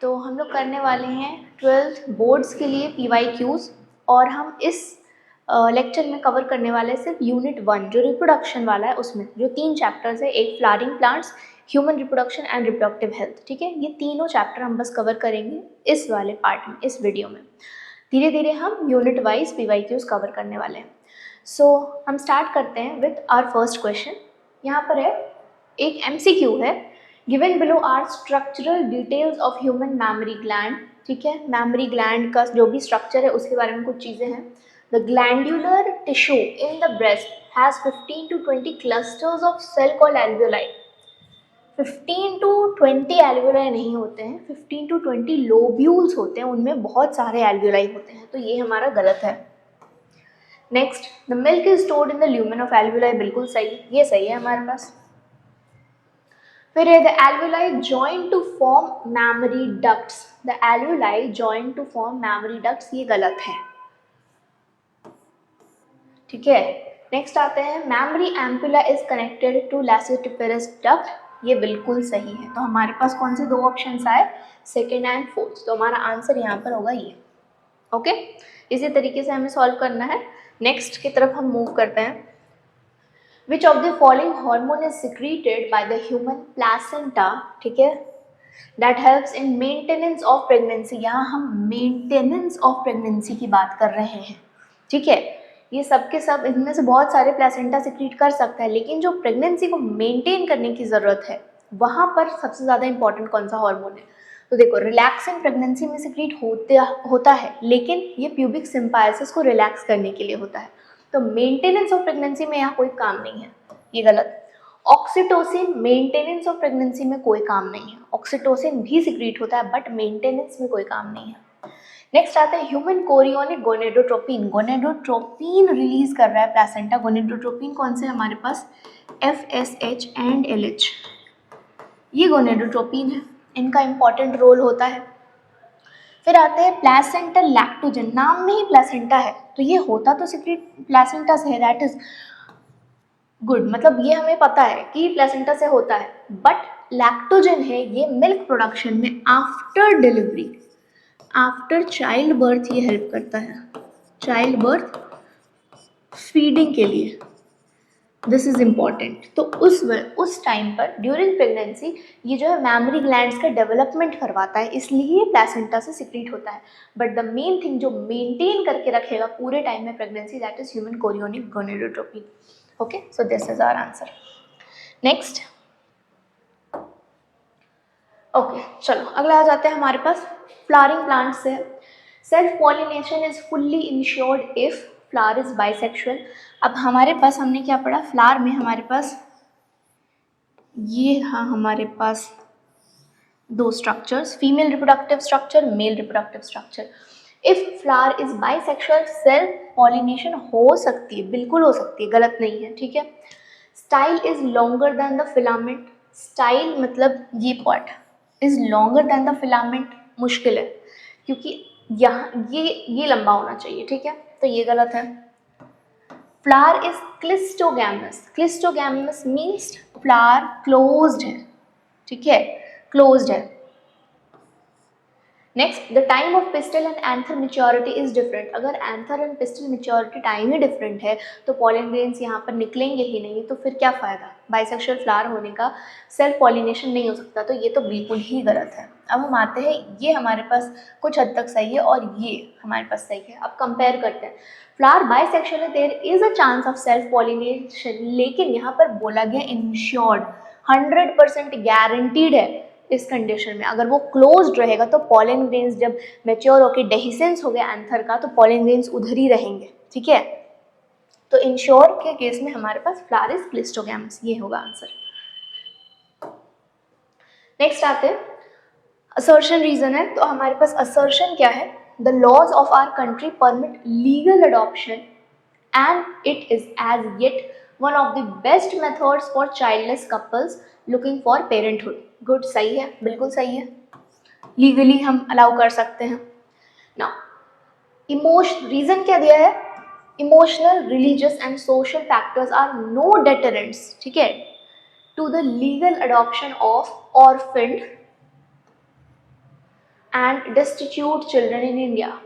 तो हम लोग करने वाले हैं 12th बोर्ड्स के लिए PYQs, और हम इस लेक्चर में कवर करने वाले हैं सिर्फ यूनिट 1 जो रिप्रोडक्शन वाला है, उसमें जो 3 चैप्टर्स है, एक flowering plants, human reproduction and reproductive health. ठीक है, ये तीनों चैप्टर हम बस कवर करेंगे इस वाले पार्ट में, इस वीडियो में। धीरे धीरे हम यूनिट वाइज PYQs कवर करने वाले हैं। सो हम स्टार्ट करते हैं विद आवर फर्स्ट क्वेश्चन। यहाँ पर है एक MCQ है, given below are structural details of human mammary gland. ठीक है, मैमरी ग्लैंड का जो भी स्ट्रक्चर है उसके बारे में कुछ चीज़ें हैं। The glandular tissue in the breast has 15 to 20 clusters of cell called alveoli. 15 to 20 alveoli नहीं होते हैं, 15 to 20 लोब्यूल्स होते हैं, उनमें बहुत सारे एल्वियोलाई होते हैं, तो ये हमारा गलत है। Next, the milk is stored in the lumen of alveoli, बिल्कुल सही, ये सही है हमारे पास। फिर है the alveoli join to form mammary ducts, the alveoli join to form mammary ducts, ये गलत है। ठीक है, नेक्स्ट आते हैं mammary ampulla is connected to lactiferous duct, ये बिल्कुल सही है। तो हमारे पास कौन से 2 ऑप्शंस आए, सेकेंड एंड फोर्थ, तो हमारा आंसर यहाँ पर होगा ये। ओके, इसी तरीके से हमें सॉल्व करना है। नेक्स्ट की तरफ हम मूव करते हैं। Which of the following hormone is secreted by the human placenta, ठीक है, that helps in maintenance of pregnancy। यहाँ हम maintenance of pregnancy की बात कर रहे हैं। ठीक है, ये सब के सब, इनमें से बहुत सारे प्लेसेंटा सिक्रीट कर सकता है, लेकिन जो प्रेगनेंसी को मेंटेन करने की ज़रूरत है वहाँ पर सबसे ज़्यादा इंपॉर्टेंट कौन सा हार्मोन है। तो देखो, रिलैक्सिंग प्रेगनेंसी में सिक्रीट होता है, लेकिन ये प्यूबिक सिम्बायोसिस को रिलैक्स करने के लिए होता है, तो मेंटेनेंस ऑफ प्रेगनेंसी में यहाँ कोई काम नहीं है, ये गलत। ऑक्सीटोसिन मेंटेनेंस ऑफ प्रेगनेंसी में कोई काम नहीं है, ऑक्सीटोसिन भी सिक्रीट होता है बट मेंटेनेंस में कोई काम नहीं है। नेक्स्ट आते हैं human chorionic gonadotropin, gonadotropin release कर रहा है प्लेसेंटा। गोनेडोट्रोपिन कौन से हमारे पास, FSH एंड LH, ये गोनेडोट्रोपिन है, इनका इंपॉर्टेंट रोल होता है। फिर आते हैं प्लेसेंटल लैक्टोजन, नाम में ही प्लेसेंटा है तो ये होता तो सिक्रीट प्लेसेंटा से है, दैट इज गुड, मतलब ये हमें पता है कि प्लेसेंटा से होता है, बट लैक्टोजन है ये मिल्क प्रोडक्शन में after delivery, after child birth ये हेल्प करता है, चाइल्ड बर्थ फीडिंग के लिए, दिस इज इम्पॉर्टेंट। तो उस टाइम पर ड्यूरिंग प्रेगनेंसी ये जो है मैमरी ग्लैंड्स का डेवलपमेंट करवाता है, इसलिए प्लेसेंटा से सिक्रीट होता है। बट द मेन थिंग जो मेंटेन करके रखेगा पूरे टाइम में pregnancy, that is human chorionic gonadotropin. Okay, so this is our answer. Next, okay, चलो अगला आ जाते हैं हमारे पास फ्लावरिंग प्लांट से। Self pollination is fully insured if flower is bisexual. अब हमारे पास हमने क्या पढ़ा, फ्लावर में हमारे पास ये, हाँ, हमारे पास 2 structures, female reproductive structure, male reproductive structure. If flower is bisexual self pollination हो सकती है, बिल्कुल हो सकती है, गलत नहीं है। ठीक है, style is longer than the filament, style मतलब ये part is longer than the filament, मुश्किल है क्योंकि यहाँ ये लंबा होना चाहिए। ठीक है, तो ये गलत है। Flower is cleistogamous, cleistogamous means flower closed है। ठीक है, क्लोज्ड है। Next, the time of pistil and anther maturity is different. अगर anther and pistil maturity time ही डिफरेंट है तो पॉलन ग्रेन्स यहाँ पर निकलेंगे ही नहीं, तो फिर क्या फ़ायदा, बाइसेक्सुअल फ्लावर होने का, सेल्फ पॉलिनेशन नहीं हो सकता, तो ये तो बिल्कुल ही गलत है। अब हम आते हैं, ये हमारे पास कुछ हद तक सही है और ये हमारे पास सही है। अब कंपेयर करते हैं, फ्लावर बाइसेक्सुअल है, there is a chance of self pollination, लेकिन यहाँ पर बोला गया इंश्योर्ड, 100% गारंटीड है। इस कंडीशन में अगर वो क्लोज्ड रहेगा तो पॉलन ग्रेन्स जब मैच्योर होकर डेहिसेंस हो गया एंथर का तो पॉलन ग्रेन्स उधर ही रहेंगे। ठीक है, तो इंश्योर के केस में हमारे पास फ्लावर इज क्लिस्टोगैमस, ये होगा आंसर। नेक्स्ट आते हैं असर्शन रीजन है, तो हमारे पास असर्शन क्या है, the laws of our country permit legal adoption and it is as yet one of the best methods for childless couples looking for parenthood. Good, सही है, बिल्कुल सही है, लीगली हम अलाउ कर सकते हैं। नाउ रीजन क्या दिया है, emotional, religious and social factors are no deterrents, ठीक है, to the legal adoption of orphaned and destitute children in India.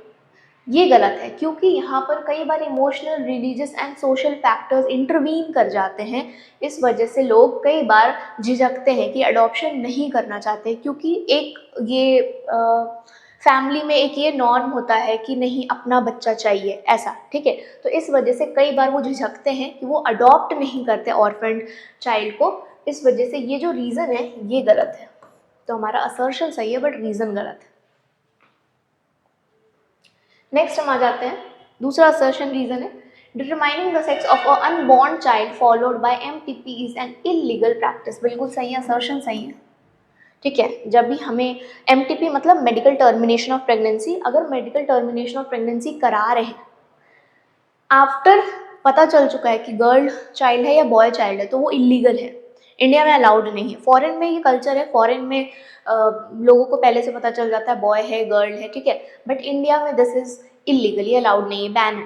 ये गलत है क्योंकि यहाँ पर कई बार emotional, religious and social factors intervene कर जाते हैं। इस वजह से लोग कई बार झिझकते हैं कि अडॉप्शन नहीं करना चाहते, क्योंकि एक ये फैमिली में एक ये नॉर्म होता है कि नहीं अपना बच्चा चाहिए ऐसा, ठीक है। तो इस वजह से कई बार वो झिझकते हैं कि वो अडॉप्ट नहीं करते ऑर्फन चाइल्ड को। इस वजह से ये जो रीज़न है ये गलत है। तो हमारा असर्शन सही है बट रीज़न गलत है। नेक्स्ट हम आ जाते हैं, दूसरा असर्शन रीजन है determining the sex of a unborn child followed by MTP is an illegal practice. बिल्कुल सही है, असर्शन सही है, ठीक है। जब भी हमें एमटीपी मतलब मेडिकल टर्मिनेशन ऑफ प्रेगनेंसी, अगर मेडिकल टर्मिनेशन ऑफ प्रेगनेंसी करा रहे हैं आफ्टर पता चल चुका है कि गर्ल चाइल्ड है या बॉय चाइल्ड है, तो वो इलीगल है, इंडिया में अलाउड नहीं है। फॉरेन में ये कल्चर है, फॉरेन में लोगों को पहले से पता चल जाता है बॉय है गर्ल है, ठीक है। बट इंडिया में दिस इज इलीगल, ये अलाउड नहीं है, बैन है।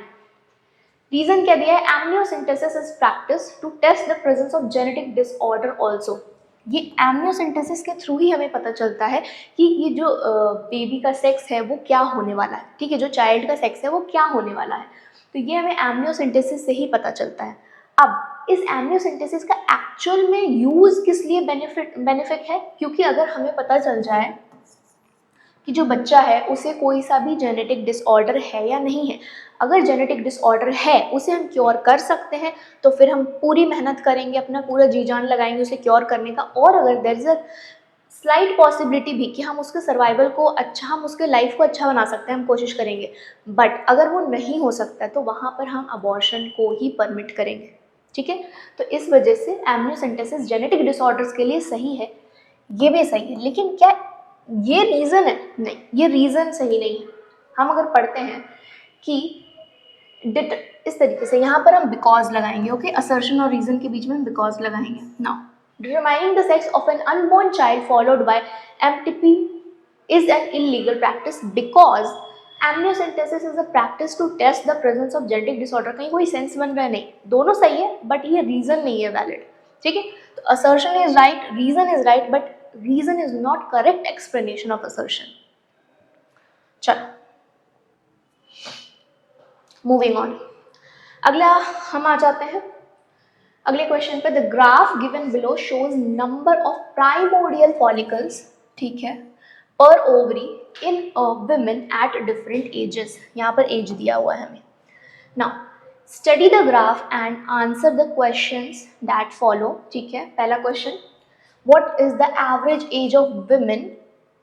रीजन क्या दिया है, amniocentesis is practice to test the presence of genetic disorder also. ये एमनियोसिंथेसिस के थ्रू ही हमें पता चलता है कि ये जो बेबी का सेक्स है वो क्या होने वाला है, ठीक है, जो चाइल्ड का सेक्स है वो क्या होने वाला है। तो ये हमें एमनियोसिंथेसिस से ही पता चलता है। अब इस एमनियोसिंथेसिस का एक्चुअल में यूज किस लिए बेनिफिट है, क्योंकि अगर हमें पता चल जाए कि जो बच्चा है उसे कोई सा भी जेनेटिक डिसऑर्डर है या नहीं है, अगर जेनेटिक डिसऑर्डर है उसे हम क्योर कर सकते हैं, तो फिर हम पूरी मेहनत करेंगे, अपना पूरा जी जान लगाएंगे उसे क्योर करने का। और अगर there is a slight possibility भी कि हम उसके सर्वाइवल को अच्छा, हम उसके लाइफ को अच्छा बना सकते हैं, हम कोशिश करेंगे। बट अगर वो नहीं हो सकता है तो वहाँ पर हम अबॉर्शन को ही परमिट करेंगे, ठीक है। तो इस वजह से एमनियोसेंटेसिस जेनेटिक डिसऑर्डर्स के लिए सही है, ये भी सही है। लेकिन क्या ये रीज़न है? नहीं, ये रीज़न सही नहीं है। हम अगर पढ़ते हैं कि डिट इस तरीके से, यहाँ पर हम बिकॉज लगाएंगे, ओके, असर्शन और रीजन के बीच में बिकॉज लगाएंगे। Now determining the sex of an unborn child followed by MTP is an illegal practice because amniocentesis is a practice to test the presence of genetic disorder। कहीं कोई sense बन रहा है? नहीं, दोनों सही है बट ये रीजन नहीं है वैलिड, ठीक है। तो assertion is right, reason is right, but reason is not correct explanation of assertion. चलो मूविंग ऑन, अगला हम आ जाते हैं अगले क्वेश्चन पे। The graph given below shows number of primordial follicles, ठीक है, per ovary in women at different ages. यहाँ पर एज दिया हुआ है हमें। Now study the graph and answer the questions that follow, ठीक है। पहला question, what is the average age of women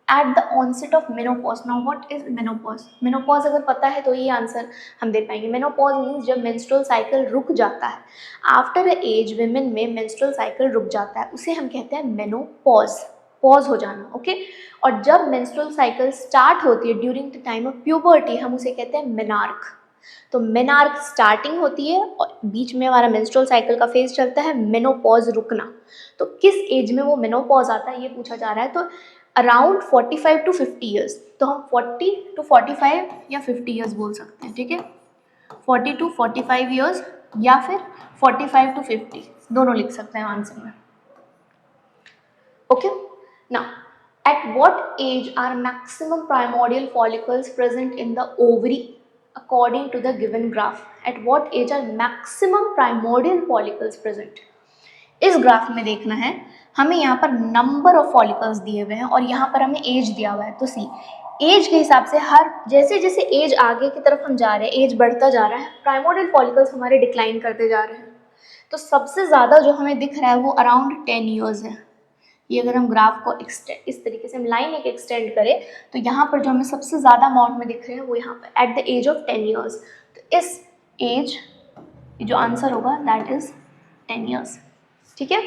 at the onset of menopause. Now what is menopause? Menopause अगर पता है तो ये आंसर हम दे पाएंगे। मेनोपॉज मीन्स जब मेंस्ट्रुअल साइकिल रुक जाता है, आफ्टर एज वुमेन में मेंस्ट्रुअल साइकिल रुक जाता है, उसे हम कहते हैं मेनोपॉज, पॉज हो जाना, ओके। और जब मेंस्ट्रुअल साइकिल स्टार्ट होती है during the time of puberty, हम उसे कहते हैं मेनार्क। तो मेनार्क स्टार्टिंग होती है और बीच में हमारा मेंस्ट्रुअल साइकिल का फेज चलता है मेनोपॉज, रुकना। तो किस एज में वो मेनोपॉज आता है ये पूछा जा रहा है। तो अराउंड 45 टू 50 ईयर्स, तो हम 40 टू 45 या 50 ईयर्स बोल सकते हैं, ठीक है। 40 टू 45 ईयर्स या फिर 45 टू 50, दोनों लिख सकते हैं आंसर में, okay. Now, at what age are maximum primordial follicles present in the ovary according to the given graph? At what age are maximum primordial follicles present? इस ग्राफ में देखना है हमें, यहाँ पर नंबर ऑफ फॉलिकल्स दिए हुए हैं और यहाँ पर हमें एज दिया हुआ है। तो सी एज के हिसाब से हर जैसे जैसे एज आगे की तरफ हम जा रहे हैं, एज बढ़ता जा रहा है, प्राइमोडियल फॉलिकल्स हमारे डिक्लाइन करते जा रहे हैं। तो सबसे ज़्यादा जो हमें दिख रहा है वो अराउंड 10 ईयर्स है। ये अगर हम ग्राफ को एक्सटेंड इस तरीके से हम लाइन एक एक्सटेंड करें तो यहाँ पर जो हमें सबसे ज़्यादा अमाउंट में दिख रहे हैं वो यहाँ पर at the age of 10 years. तो इस एज जो आंसर होगा दैट इज 10 ईयर्स, ठीक है।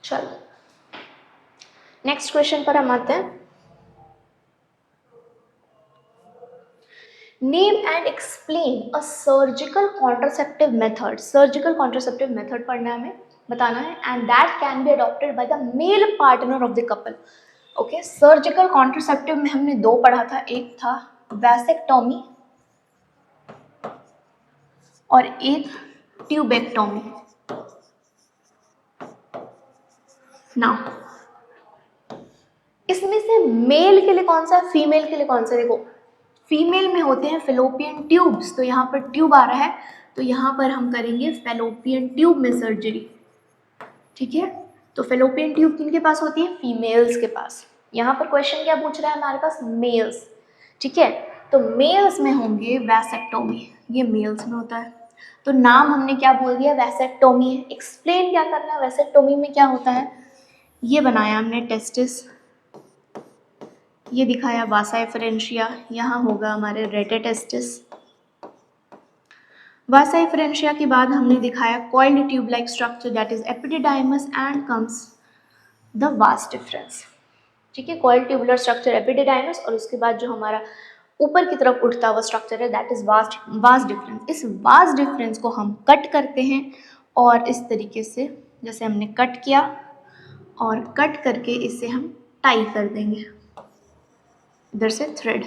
चलो नेक्स्ट क्वेश्चन पर हम आते हैं। Name and explain a surgical contraceptive method. Surgical contraceptive method पढ़ना है हमें, बताना है, and that can be adopted by the male partner of the couple, okay. Surgical contraceptive में हमने दो पढ़ा था, एक था वैसेक्टोमी और एक ट्यूबेक्टोमी। नाउ से मेल के लिए कौन सा है, फीमेल के लिए कौन सा? देखो फीमेल में होते हैं फेलोपियन ट्यूब्स, तो यहाँ पर ट्यूब आ रहा है, तो यहाँ पर हम करेंगे फेलोपियन ट्यूब में सर्जरी, ठीक है। तो फेलोपियन ट्यूब किनके पास होती है? फीमेल्स के पास। यहाँ पर क्वेश्चन क्या पूछ रहा है हमारे पास? मेल्स, ठीक है। तो मेल्स में होंगे वैसेक्टोमी, ये मेल्स में होता है। तो नाम हमने क्या बोल दिया? वैसेक्टोमी है। एक्सप्लेन क्या करना है, वैसेक्टोमी में क्या होता है? ये बनाया हमने टेस्टिस, ये दिखाया वासा एफरेंशिया, यहाँ होगा हमारे रेटे टेस्टिस। वासा एफरेंशिया के बाद हमने दिखाया coiled tube like structure that is epididymis and comes the vas deferens, ठीक है। कॉइल्ड ट्यूबुलर स्ट्रक्चर एपिडिडाइमस, और उसके बाद जो हमारा ऊपर की तरफ उठता हुआ स्ट्रक्चर है दैट इज वास डिफरेंस। इस वास डिफरेंस को हम कट करते हैं और इस तरीके से जैसे हमने कट किया, और कट करके इसे हम टाई कर देंगे इधर से थ्रेड,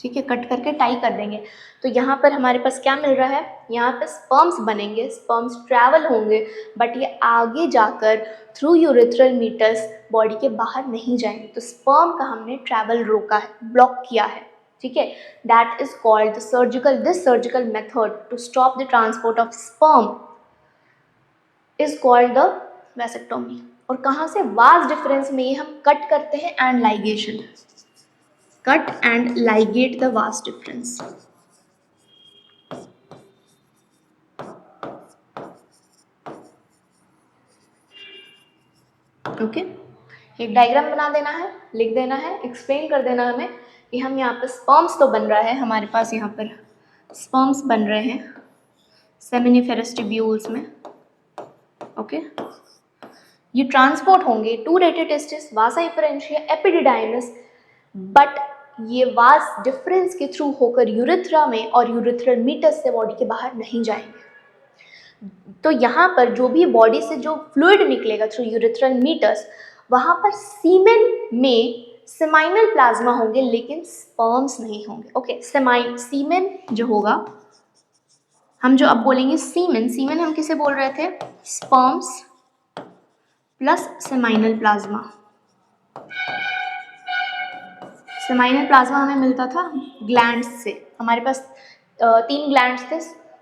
ठीक है, कट करके टाई कर देंगे। तो यहाँ पर हमारे पास क्या मिल रहा है? यहाँ पे स्पर्म्स बनेंगे, स्पर्म्स ट्रैवल होंगे, बट ये आगे जाकर थ्रू यूरेथ्रल मीटर्स बॉडी के बाहर नहीं जाएंगे। तो स्पर्म का हमने ट्रैवल रोका है, ब्लॉक किया है, ठीक है। That is called this surgical method to stop the transport of sperm is called the vasectomy. और कहाँ से? वास डिफरेंस में ये हम कट करते हैं and ligation, cut and ligate the vas difference, okay. एक डायग्राम बना देना है, लिख देना है, एक्सप्लेन कर देना हमें कि हम यहाँ पर स्पर्म्स तो बन रहा है हमारे पास, यहाँ पर स्पर्म्स बन रहे हैं सेमिनिफेरस ट्यूब्यूल्स में, ओके। ये ट्रांसपोर्ट होंगे to rete testis, vasa efferentia, epididymis, but ये वास डिफरेंस के थ्रू होकर यूरेथ्रा में और यूरेथ्रल मीटस से बॉडी के बाहर नहीं जाएंगे। तो यहाँ पर जो भी बॉडी से जो फ्लूइड निकलेगा थ्रू यूरेथ्रल मीटस, वहाँ पर सीमेन में सेमाइनल प्लाज्मा होंगे लेकिन स्पर्म्स नहीं होंगे, ओके। सीमेन जो होगा, हम जो अब बोलेंगे सीमेन हम किसे बोल रहे थे? Sperms plus seminal plasma. Seminal plasma हमें मिलता था ग्लैंड्स से, हमारे पास 3 ग्लैंड्स थे,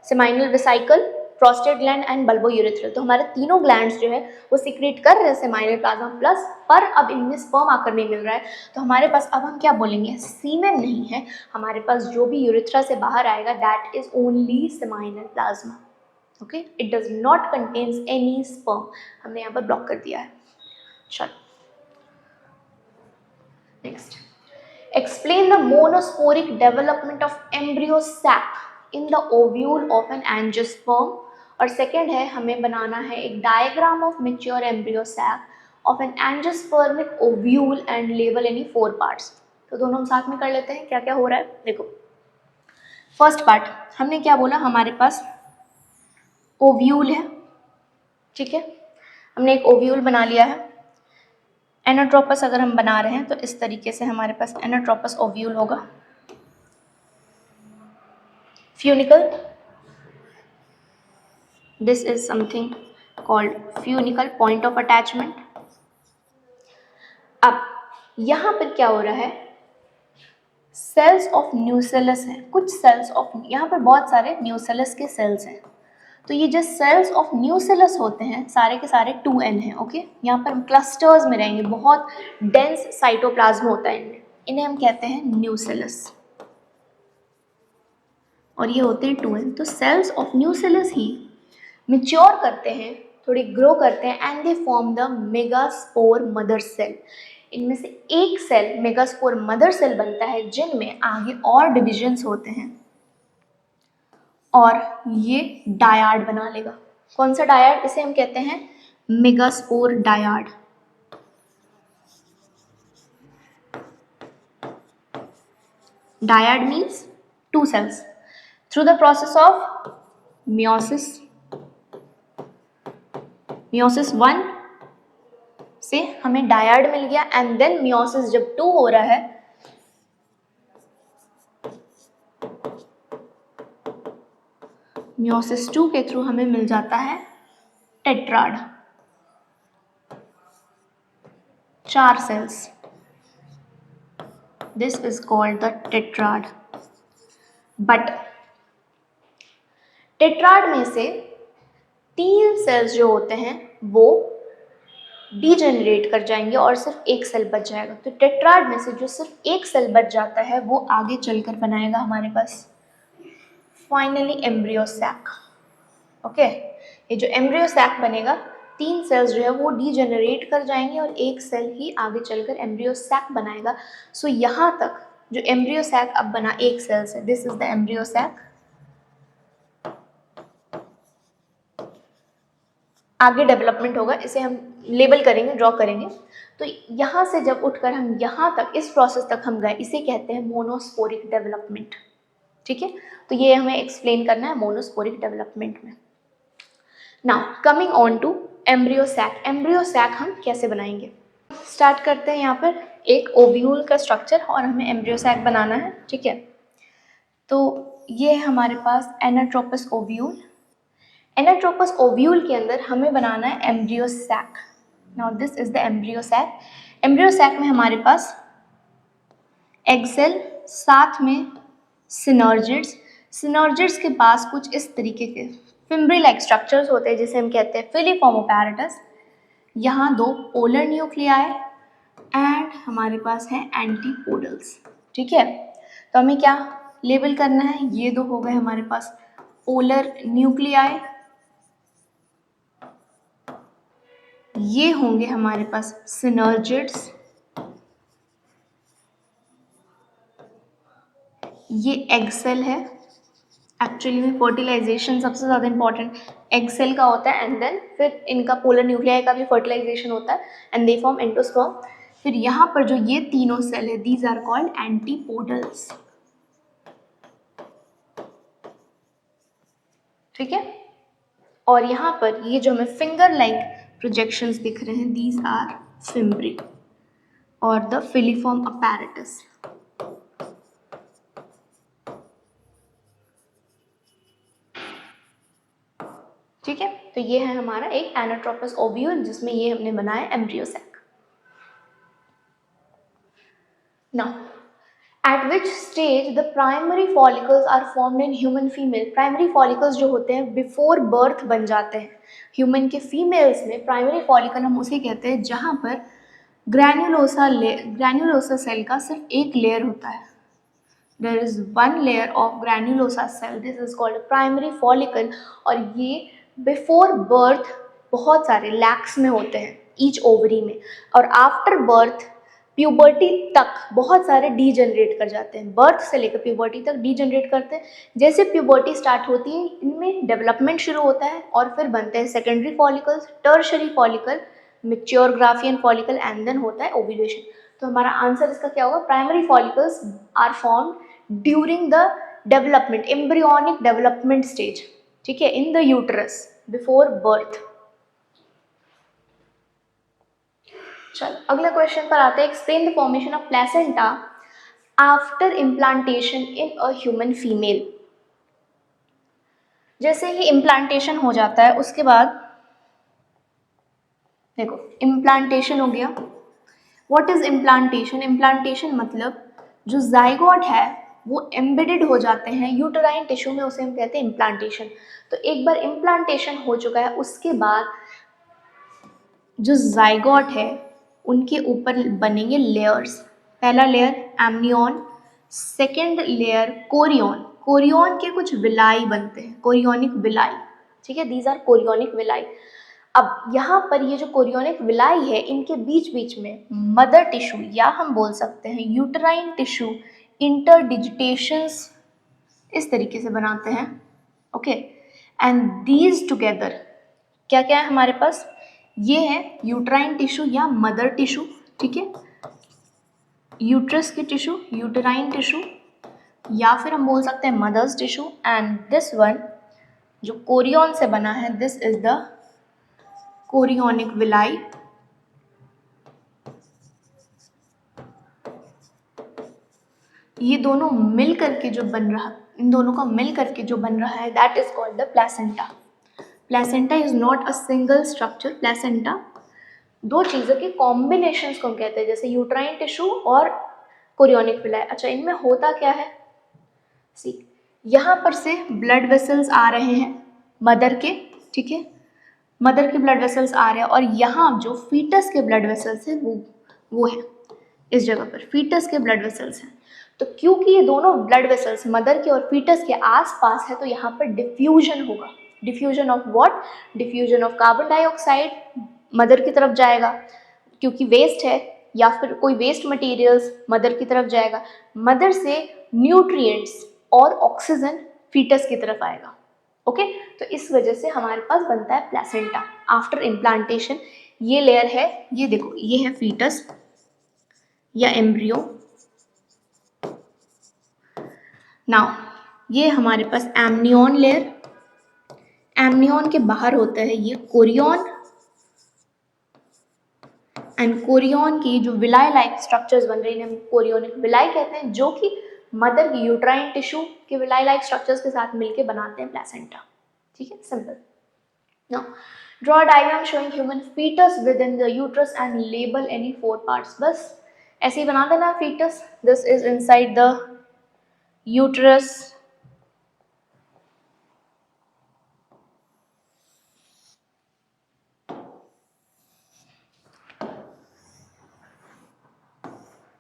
seminal vesicle, prostate gland and bulbo urethral. तो हमारे तीनों ग्लैंड्स जो है वो सीक्रेट कर रहे हैं सेमाइनल प्लाज्मा प्लस, पर अब इनमें स्पर्म आकर नहीं मिल रहा है। तो हमारे पास अब हम क्या बोलेंगे? सीमेन नहीं है, हमारे पास जो भी यूरेथ्रा से बाहर आएगा that is only seminal plasma, okay. It does not contains any sperm, हमने यहाँ पर ब्लॉक कर दिया है। चलो next, explain the monosporic development of embryo sac in the ovule of an angiosperm। और सेकेंड है हमें बनाना है एक diagram of mature embryo sac of an angiospermic ovule and label any 4 parts. तो दोनों हम साथ में कर लेते हैं क्या क्या हो रहा है। देखो फर्स्ट पार्ट हमने क्या बोला, हमारे पास ओव्यूल है, ठीक है, हमने एक ओव्यूल बना लिया है। एनोट्रोपस अगर हम बना रहे हैं तो इस तरीके से हमारे पास एनोट्रोपस ओव्यूल होगा। Funicle, this is something called funicle point of attachment. अब यहाँ पर क्या हो रहा है, सेल्स ऑफ न्यूसेलस है, कुछ सेल्स ऑफ, यहाँ पर बहुत सारे न्यूसेलस के सेल्स हैं। तो ये जो सेल्स ऑफ न्यूसेलस होते हैं सारे के सारे 2n हैं, ओके। यहाँ पर क्लस्टर्स में रहेंगे, बहुत डेंस साइटोप्लाज्म होता है इनमें, इन्हें हम कहते हैं न्यूसेलस, और ये होते हैं 2n। तो सेल्स ऑफ न्यूसेलस ही मैच्योर करते हैं, थोड़ी ग्रो करते हैं and they form the megaspore mother cell. इनमें से एक सेल मेगास्पोर मदर सेल बनता है जिनमें आगे और डिविजन्स होते हैं, और ये डायाड बना लेगा। कौन सा डायाड? इसे हम कहते हैं megaspore dyad. Dyad means 2 cells। Through the process of meiosis, meiosis 1 से हमें डायाड मिल गया, एंड देन मियोसिस जब 2 हो रहा है, मियोसिस 2 के थ्रू हमें मिल जाता है tetrad, 4 cells. This is called the tetrad. But tetrad में से 3 सेल्स जो होते हैं वो डीजेनरेट कर जाएंगे और सिर्फ एक सेल बच जाएगा। तो टेट्राड में से जो सिर्फ एक सेल बच जाता है वो आगे चलकर बनाएगा हमारे पास फाइनली एम्ब्रियो सैक। ओके, ये जो एम्ब्रियो सैक बनेगा, 3 सेल्स जो है वो डीजेनरेट कर जाएंगे और एक सेल ही आगे चलकर एम्ब्रियो सैक बनाएगा। सो यहाँ तक जो एम्ब्रियो सैक अब बना एक सेल से, this is the embryo sac. आगे डेवलपमेंट होगा, इसे हम लेबल करेंगे, ड्रॉ करेंगे। तो यहाँ से जब उठकर हम यहाँ तक इस प्रोसेस तक हम गए, इसे कहते हैं मोनोस्पोरिक डेवलपमेंट। ठीक है, तो ये हमें एक्सप्लेन करना है मोनोस्पोरिक डेवलपमेंट में। Now coming on to embryo sac. Embryo sac हम कैसे बनाएंगे, स्टार्ट करते हैं यहाँ पर एक ओव्यूल का स्ट्रक्चर और हमें एम्ब्रियो सैक बनाना है। ठीक है, तो ये है हमारे पास एनाट्रोपस ओव्यूल। एनाट्रोपस ओव्यूल के अंदर हमें बनाना है embryo sac. Now this is the embryo sac. Embryo sac में हमारे पास एग सेल, साथ में सिनर्जिड्स। सिनर्जिड्स के पास कुछ इस तरीके के फिम्ब्री लाइक स्ट्रक्चर्स होते हैं जिसे हम कहते हैं फिलीफॉर्म अपैरेटस। यहाँ 2 पोलर न्यूक्लियाई एंड हमारे पास है एंटीपोडल्स। ठीक है, तो हमें क्या लेबल करना है, ये 2 हो गए हमारे पास पोलर न्यूक्लियाई, ये होंगे हमारे पास सिनर्जिड्स, ये एग सेल है। एक्चुअली में फर्टिलाइजेशन सबसे ज़्यादा इंपॉर्टेंट एग सेल का होता है, एंड देन फिर इनका पोलर न्यूक्लियाई का भी फर्टिलाइजेशन होता है एंड दे फॉर्म एंडोस्पर्म। फिर यहाँ पर जो ये तीनों सेल है, दीज आर कॉल्ड एंटीपोडल्स। ठीक है, और यहाँ पर ये जो हमें फिंगर लाइक प्रोजेक्शंस दिख रहे हैं, दीज आर फिम्ब्री और द फिलीफॉर्म अपैरेटस। ठीक है, तो ये है हमारा एक एनाट्रोपस ओव्यूल जिसमें ये हमने बनाया embryo sac. Now at which stage the primary follicles are formed in human female. Primary follicles जो होते हैं बिफोर बर्थ बन जाते हैं ह्यूमन के फीमेल्स में। प्राइमरी फॉलिकल हम उसे कहते हैं जहाँ पर ग्रैन्युलोसा सेल का सिर्फ एक लेयर होता है। There is 1 layer of granulosa cell, this is called primary follicle. और ये बिफोर बर्थ बहुत सारे लैक्स में होते हैं ईच ओवरी में, और आफ्टर बर्थ प्यूबर्टी तक बहुत सारे डीजनरेट कर जाते हैं। बर्थ से लेकर प्यूबर्टी तक डीजनरेट करते हैं। जैसे प्यूबर्टी स्टार्ट होती है, इनमें डेवलपमेंट शुरू होता है और फिर बनते हैं secondary follicles, tertiary follicle, mature Graafian follicle and then होता है ओव्यूलेशन। तो हमारा आंसर इसका क्या होगा, primary follicles are formed during the development, embryonic development stage. ठीक है, in the uterus before birth. चलो अगले क्वेश्चन पर आते हैं। Explain the formation of placenta after implantation in a human female. जैसे ही इम्प्लांटेशन हो जाता है उसके बाद देखो इम्प्लांटेशन हो गया। What is implantation? इम्प्लांटेशन मतलब जो जाइगोट है वो एम्बेडेड हो जाते हैं यूटेराइन टिश्यू में, उसे हम कहते हैं इम्प्लांटेशन। तो एक बार इम्प्लांटेशन हो चुका है उसके बाद जो जाइगोट है उनके ऊपर बनेंगे लेयर्स। पहला layer amnion, second layer Korean. Korean के कुछ विलाई बनते हैं, कोरियोनिक विलाई। ठीक है, दीज आर कोरियोनिक विलाई। अब यहाँ पर ये जो कोरियोनिक विलाई है, इनके बीच बीच में मदर टिश्यू या हम बोल सकते हैं यूटेराइन टिश्यू इंटरडिजिटेशंस इस तरीके से बनाते हैं। ओके, एंड दीज टुगेदर क्या क्या है हमारे पास, ये है यूटेराइन टिश्यू या मदर टिश्यू। ठीक है, यूट्रस की टिश्यू यूटेराइन टिश्यू, या फिर हम बोल सकते हैं mother's tissue. And this one जो कोरियन से बना है, this is the chorionic villi. ये दोनों मिल करके जो बन रहा, इन दोनों का मिल करके जो बन रहा है, that is called the placenta. Placenta is not a single structure. Placenta 2 चीज़ों के कॉम्बिनेशंस को हम कहते हैं, जैसे यूट्राइन टिश्यू और कोरियोनिक विलाई। अच्छा, इनमें होता क्या है, सी यहाँ पर से ब्लड वेसल्स आ रहे हैं मदर के, ठीक है, मदर के ब्लड वेसल्स आ रहे हैं, और यहाँ जो फीटस के ब्लड वेसल्स हैं वो है इस जगह पर, फीटस के ब्लड वेसल्स हैं। तो क्योंकि ये दोनों ब्लड वेसल्स मदर के और फीटस के आसपास है, तो यहाँ पर डिफ्यूजन होगा। Diffusion of what, diffusion of carbon dioxide mother की तरफ जाएगा क्योंकि वेस्ट है, या फिर कोई वेस्ट मटेरियल्स मदर की तरफ जाएगा, मदर से न्यूट्रिएंट्स और ऑक्सीजन फीटस की तरफ आएगा। ओके, तो इस वजह से हमारे पास बनता है प्लेसेंटा आफ्टर इम्प्लांटेशन। ये लेयर है, ये देखो, ये है फीटस या एम्ब्रियो। नाउ ये हमारे पास एमनियन लेयर, एमनियन के बाहर होता है ये कोरियन, एंड कोरियन की जो विलाई लाइक स्ट्रक्चर्स बन रही हैं हम कोरियोनिक विलाई कहते हैं, जो कि मदर की यूट्राइन टिश्यू के विलाई लाइक स्ट्रक्चर्स के साथ मिलके बनाते हैं प्लेसेंटा। ठीक है, simple. Now draw diagram showing human foetus within the uterus and label any 4 parts. बस ऐसे ही बना देना foetus, this is inside the uterus,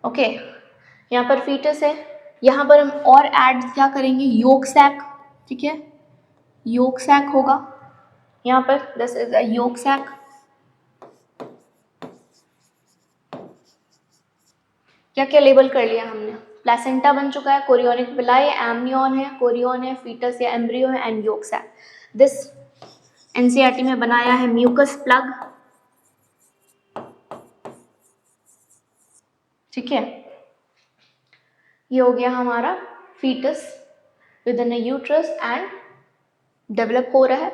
okay, यहाँ पर फीटस है, यहाँ पर हम और ऐड क्या करेंगे, योक सैक, ठीक है, योक सैक होगा यहाँ पर, this is a yolk sac. क्या क्या लेबल कर लिया हमने, प्लेसेंटा बन चुका है, कोरियोनिक विलाई, एमनियन है, कोरियन है, फीटस या एम्ब्रियो है, and yolk sac. This NCERT में बनाया है म्यूकस प्लग, ठीक है। ये हो गया हमारा foetus within a uterus and develop हो रहा है,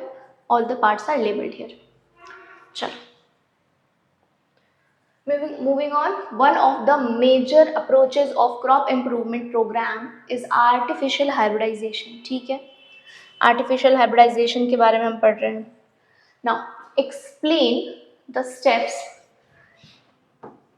all the parts are labelled here. चलो, moving on, one of the major approaches of crop improvement program is artificial hybridization। ठीक है, artificial hybridization के बारे में हम पढ़ रहे हैं। now explain the steps,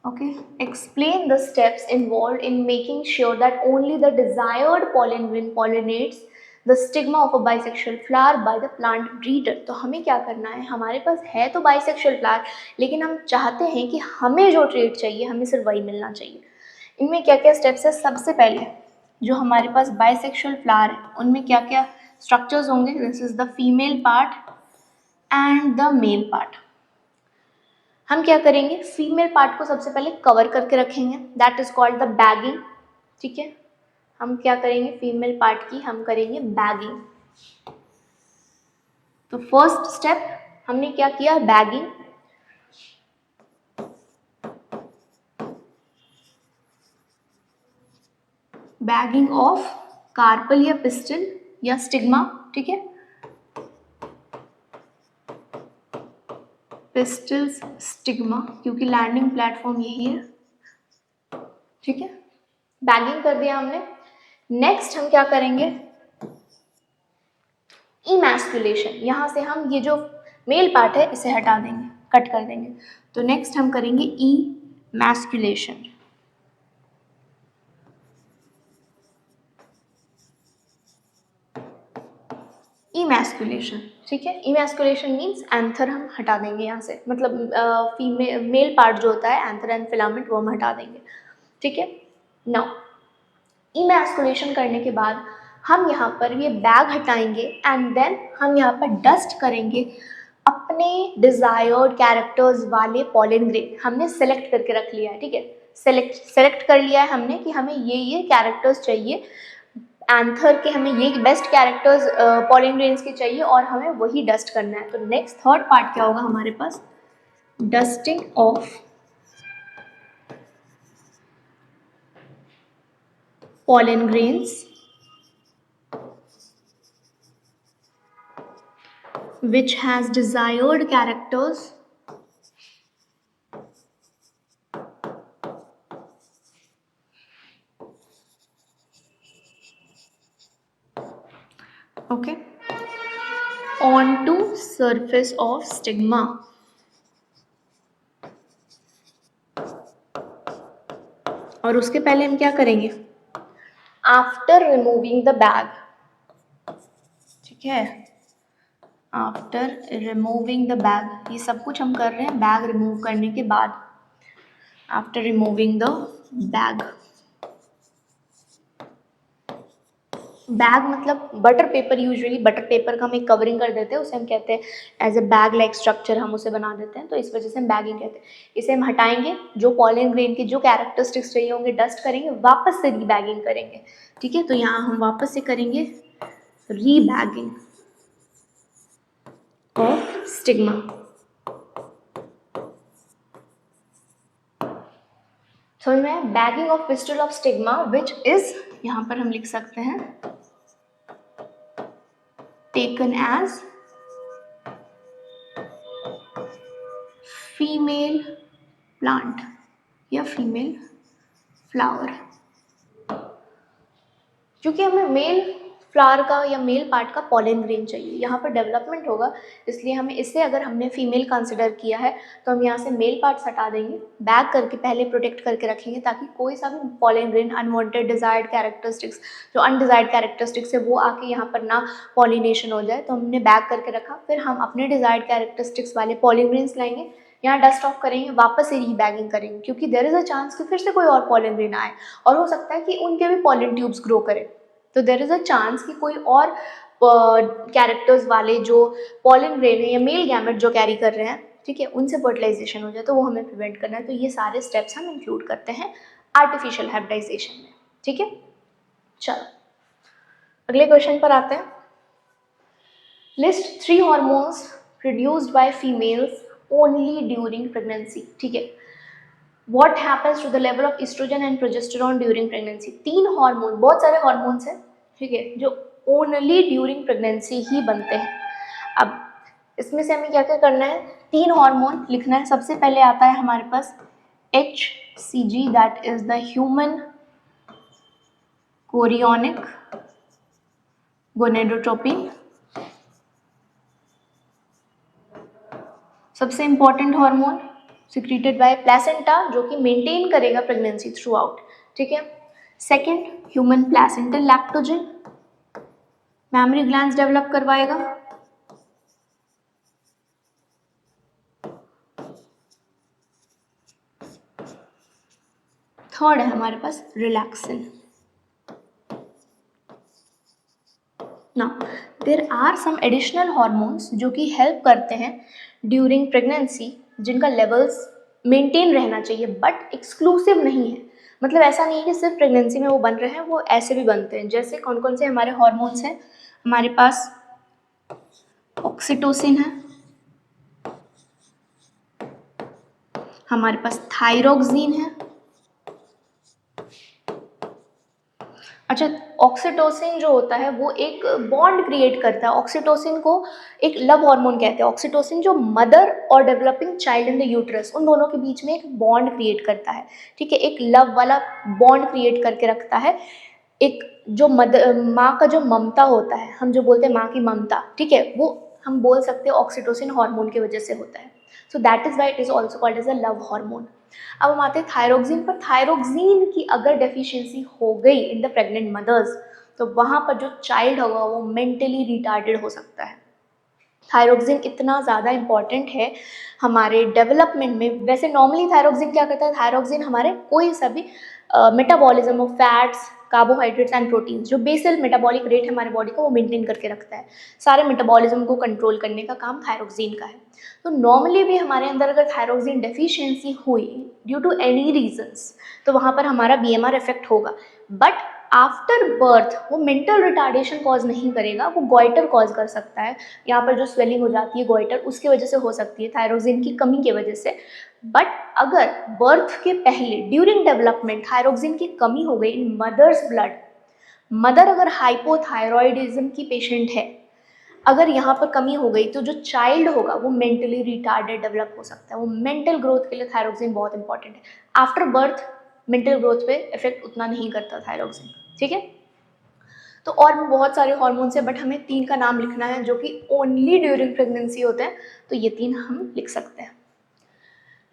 okay, explain the steps involved in making sure that only the desired pollen grain pollinates the stigma of a bisexual flower by the plant breeder। तो हमें क्या करना है, हमारे पास है तो बाइसेक्सुअल फ्लावर, लेकिन हम चाहते हैं कि हमें जो ट्रेट चाहिए हमें सिर्फ वही मिलना चाहिए। इनमें क्या क्या स्टेप्स है, सबसे पहले जो हमारे पास बाइसेक्सुअल फ्लावर है उनमें क्या क्या स्ट्रक्चर्स होंगे, this is the female part and the male part. हम क्या करेंगे, फीमेल पार्ट को सबसे पहले कवर करके रखेंगे, that is called the bagging. ठीक है, हम क्या करेंगे, फीमेल पार्ट की हम करेंगे बैगिंग। तो फर्स्ट स्टेप हमने क्या किया, बैगिंग। बैगिंग ऑफ कार्पल या पिस्टल या स्टिग्मा, ठीक है, पिस्टल्स स्टिग्मा, क्योंकि लैंडिंग प्लेटफॉर्म यही है। ठीक है, बैगिंग कर दिया हमने। नेक्स्ट हम क्या करेंगे, इमैस्कुलेशन। यहां से हम ये जो मेल पार्ट है इसे हटा देंगे, कट कर देंगे। तो नेक्स्ट हम करेंगे इमैस्कुलेशन। इमैस्कुलेशन, ठीक है, इमैस्कुलेशन मीन्स एंथर हम हटा देंगे यहाँ से, मतलब फीमेल मेल पार्ट जो होता है एंथर एंड फिलामेंट वो हम हटा देंगे। ठीक है, नाउ इमैस्कुलेशन करने के बाद हम यहाँ पर ये बैग हटाएंगे एंड देन हम यहाँ पर डस्ट करेंगे अपने डिजायर्ड कैरेक्टर्स वाले पॉलन ग्रेन। हमने सेलेक्ट करके रख लिया है, ठीक है, सेलेक्ट कर लिया है हमने कि हमें ये कैरेक्टर्स चाहिए, एंथर के हमें ये बेस्ट कैरेक्टर्स पॉलन ग्रेन्स के चाहिए और हमें वही डस्ट करना है। तो नेक्स्ट थर्ड पार्ट क्या होगा हमारे पास, dusting of pollen grains which has desired characters okay onto surface of stigma। और उसके पहले हम क्या करेंगे, आफ्टर रिमूविंग द बैग, ठीक है, आफ्टर रिमूविंग द बैग, ये सब कुछ हम कर रहे हैं बैग रिमूव करने के बाद, after removing the bag. Bag मतलब butter paper, usually butter paper का हम एक कवरिंग कर देते हैं, उसे हम कहते हैं as a bag like structure हम उसे बना देते हैं, तो इस वजह से हम बैगिंग कहते हैं। इसे हम हटाएंगे, जो पॉलिन ग्रेन की जो कैरेक्टरिस्टिक्स चाहिए होंगे डस्ट करेंगे, वापस से रीबैगिंग करेंगे, ठीक है। तो यहाँ हम वापस से करेंगे रीबैगिंग ऑफ स्टिग्मा। समझ में, bagging of pistol of stigma which is, यहाँ पर हम लिख सकते हैं taken as फीमेल प्लांट या फीमेल फ्लावर, क्योंकि हमें मेल फ्लावर का या मेल पार्ट का पॉलन ग्रेन चाहिए, यहाँ पर डेवलपमेंट होगा, इसलिए हमें इससे, अगर हमने फीमेल कंसिडर किया है तो हम यहाँ से मेल पार्ट्स हटा देंगे, बैग करके पहले प्रोटेक्ट करके रखेंगे ताकि कोई सा भी pollen grain unwanted desired characteristics, जो अनडिजायर्ड कैरेक्टरिस्टिक्स है वो आके यहाँ पर ना पॉलिनेशन हो जाए, तो हमने बैग करके रखा। फिर हम अपने डिजायर्ड कैरेक्टरिस्टिक्स वाले पॉलन ग्रेन्स लाएंगे, यहाँ डस्ट ऑफ करेंगे, वापस से रीबैगिंग करेंगे, क्योंकि देयर इज अ चांस कि फिर से कोई और पॉलन ग्रेन आए और हो सकता है कि उनके भी पॉलन ट्यूब्स ग्रो करें, तो देयर इज अ चांस कि कोई और कैरेक्टर्स वाले जो पॉलन ग्रेन है या मेल गैमेट जो कैरी कर रहे हैं, ठीक है, उनसे फर्टिलाइजेशन हो जाए, तो वो हमें प्रिवेंट करना है। तो ये सारे स्टेप्स हम इंक्लूड करते हैं आर्टिफिशियल हाइब्रिडाइजेशन में, ठीक है। चलो अगले क्वेश्चन पर आते हैं। List 3 hormones produced by females only during pregnancy, ठीक है। What happens to the level of estrogen and progesterone during pregnancy? 3 hormone, बहुत सारे हार्मोन्स हैं, ठीक है, जो ओनली ड्यूरिंग प्रेगनेंसी ही बनते हैं। अब इसमें से हमें क्या क्या करना है, 3 हार्मोन लिखना है। सबसे पहले आता है हमारे पास HCG, that is the human chorionic gonadotropin, सबसे important hormone secreted by placenta, जो कि मेंटेन करेगा प्रेगनेंसी थ्रू आउट, ठीक है। Second, human placental lactogen, mammary glands develop करवाएगा। थर्ड है हमारे पास relaxin. Now there are some additional hormones जो कि हेल्प करते हैं ड्यूरिंग प्रेगनेंसी, जिनका लेवल्स मेंटेन रहना चाहिए बट एक्सक्लूसिव नहीं है, मतलब ऐसा नहीं है कि सिर्फ प्रेगनेंसी में वो बन रहे हैं, वो ऐसे भी बनते हैं। जैसे कौन कौन से हमारे हार्मोन्स हैं, हमारे पास ऑक्सीटोसिन है, हमारे पास थायरोक्सिन है। अच्छा, ऑक्सीटोसिन जो होता है वो एक बॉन्ड क्रिएट करता है, ऑक्सीटोसिन को एक लव हार्मोन कहते हैं। ऑक्सीटोसिन जो मदर और developing child in the uterus, उन दोनों के बीच में एक बॉन्ड क्रिएट करता है, ठीक है, एक लव वाला बॉन्ड क्रिएट करके रखता है। एक जो मदर, माँ का जो ममता होता है, हम जो बोलते हैं माँ की ममता, ठीक है, वो हम बोल सकते हैं ऑक्सीटोसिन हार्मोन की वजह से होता है। So that is why it is also called as a love hormone. अब हम आते हैं थायरोक्सिन पर। थायरोक्सिन की अगर डेफिशिएंसी हो गई इन द प्रेग्नेंट मदर्स, तो वहाँ पर जो चाइल्ड होगा वो मेंटली रिटार्डेड हो सकता है। थायरोक्सिन इतना ज़्यादा इंपॉर्टेंट है हमारे डेवलपमेंट में। वैसे नॉर्मली थायरोक्सिन क्या करता है, थायरोक्सिन हमारे कोई सा भी metabolism of fats, carbohydrates and proteins, जो बेसल मेटाबॉलिक रेट है हमारे बॉडी का, वो मेंटेन करके रखता है। सारे मेटाबॉलिज्म को कंट्रोल करने का काम थायरोक्सिन का है। तो नॉर्मली भी हमारे अंदर अगर थायरोक्सिन डेफिशिएंसी हुई ड्यू टू एनी रीजंस, तो वहाँ पर हमारा BMR इफेक्ट होगा। बट आफ्टर बर्थ वो मेंटल रिटार्डेशन कॉज नहीं करेगा, वो गॉइटर कॉज कर सकता है। यहाँ पर जो स्वेलिंग हो जाती है गॉइटर, उसकी वजह से हो सकती है, थायरोक्सिन की कमी की वजह से। बट अगर बर्थ के पहले ड्यूरिंग डेवलपमेंट थायरोक्सिन की कमी हो गई इन मदर्स ब्लड, मदर अगर हाइपोथायरॉयडिज्म की पेशेंट है, अगर यहाँ पर कमी हो गई, तो जो चाइल्ड होगा वो मेंटली रिटार्डेड डेवलप हो सकता है। वो मेंटल ग्रोथ के लिए थायरोक्सिन बहुत इंपॉर्टेंट है। आफ्टर बर्थ मेंटल ग्रोथ पे इफेक्ट उतना नहीं करता थायरोक्सिन, ठीक है। तो और भी बहुत सारे हार्मोन्स हैं, बट हमें 3 का नाम लिखना है जो कि ओनली ड्यूरिंग प्रेगनेंसी होते हैं, तो ये 3 हम लिख सकते हैं।